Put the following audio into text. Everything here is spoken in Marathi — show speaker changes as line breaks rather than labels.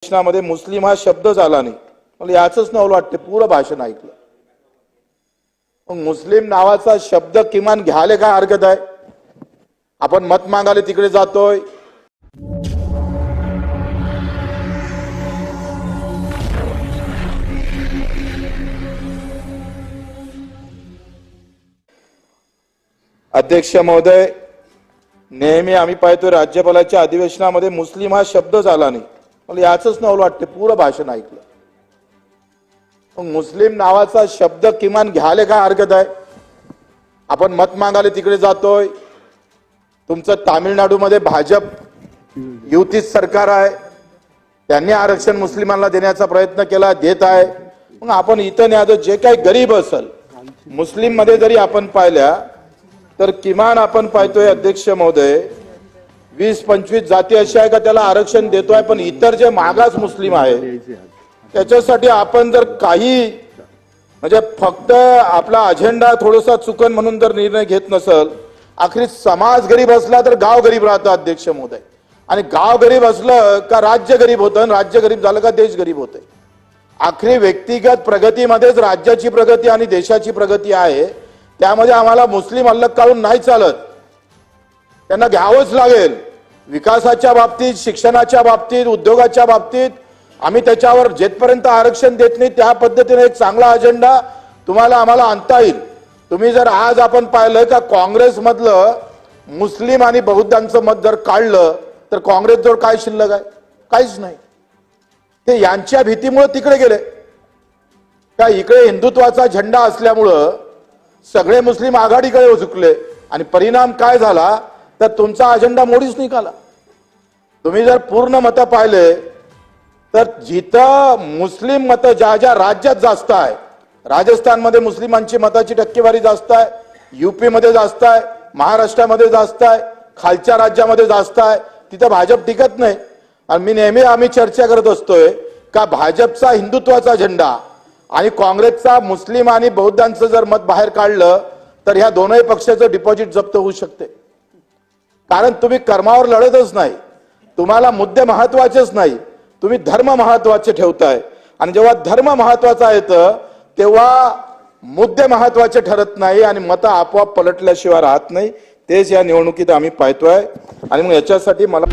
अधिवेशनामध्ये मुस्लिम हा शब्दच आला नाही. मला याचंच नवल वाटते, पूर्ण भाषण ऐकलं. मग मुस्लिम नावाचा शब्द किमान घ्यायला काय हरकत आहे? आपण मत मागायला तिकडे जातोय. अध्यक्ष महोदय, नेहमी आम्ही पाहतोय राज्यपालाच्या अधिवेशनामध्ये मुस्लिम हा शब्दच आला नाही. मला याचंच नवल वाटते, पूर्ण भाषण ऐकलं. मग मुस्लिम नावाचा शब्द किमान घ्यायला काय हरकत आहे? आपण मत मागायला तिकडे जातोय. तुमचं तामिळनाडूमध्ये भाजप युती सरकार आहे, त्यांनी आरक्षण मुस्लिमांना देण्याचा प्रयत्न केला, देत आहे. मग आपण इथं नाही, जे काही गरीब असेल मुस्लिम मध्ये जरी आपण पाहिल्या तर किमान आपण पाहतोय अध्यक्ष महोदय 20-25 जाती अशा आहे का त्याला आरक्षण देतोय. पण इतर जे मागास मुस्लिम आहे त्याच्यासाठी आपण जर काही म्हणजे फक्त आपला अजेंडा थोडासा चुकन म्हणून जर निर्णय घेत नसल, आखरी समाज गरीब असला तर गाव गरीब राहतं अध्यक्ष महोदय. आणि गाव गरीब असलं का राज्य गरीब होतं, राज्य गरीब झालं का देश गरीब होते. आखरी व्यक्तिगत प्रगतीमध्येच राज्याची प्रगती आणि देशाची प्रगती आहे. त्यामध्ये आम्हाला मुस्लिम अल्लग काढून नाही चालत, त्यांना घ्यावंच लागेल. विकासाच्या बाबतीत, शिक्षणाच्या बाबतीत, उद्योगाच्या बाबतीत आम्ही त्याच्यावर जेथपर्यंत आरक्षण देत नाही त्या पद्धतीने एक चांगला अजेंडा तुम्हाला आम्हाला आणता येईल. तुम्ही जर आज आपण पाहिलं का काँग्रेसमधलं मुस्लिम आणि बौद्धांचं मत जर काढलं तर काँग्रेसजवळ काय शिल्लक आहे? काहीच नाही. ते यांच्या भीतीमुळे तिकडे गेले का इकडे हिंदुत्वाचा झेंडा असल्यामुळं सगळे मुस्लिम आघाडीकडे झुकले. आणि परिणाम काय झाला तर तुमचा अजेंडा मोडीच निघाला. तुम्ही जर पूर्ण मतं पाहिले तर जिथं मुस्लिम मतं ज्या ज्या राज्यात जास्त आहे, राजस्थानमध्ये मुस्लिमांची मताची टक्केवारी जास्त आहे, यूपी मध्ये जास्त आहे, महाराष्ट्रामध्ये जास्त आहे, खालच्या राज्यामध्ये जास्त आहे, तिथं भाजप टिकत नाही. आणि मी नेहमी आम्ही चर्चा करत असतोय का भाजपचा हिंदुत्वाचा झेंडा आणि काँग्रेसचा मुस्लिम आणि बौद्धांचं जर मत बाहेर काढलं तर ह्या दोनही पक्षाचं डिपॉझिट जप्त होऊ शकते. कारण तुम्ही कर्मावर लढतच नाही, तुम्हाला मुद्दे महत्वाचेच नाही, तुम्ही धर्म महत्वाचे ठेवताय. आणि जेव्हा धर्म महत्वाचा येतं तेव्हा मुद्दे महत्वाचे ठरत नाही आणि मतं आपोआप पलटल्याशिवाय राहत नाही. तेच या निवडणुकीत आम्ही पाहतोय. आणि मग याच्यासाठी मला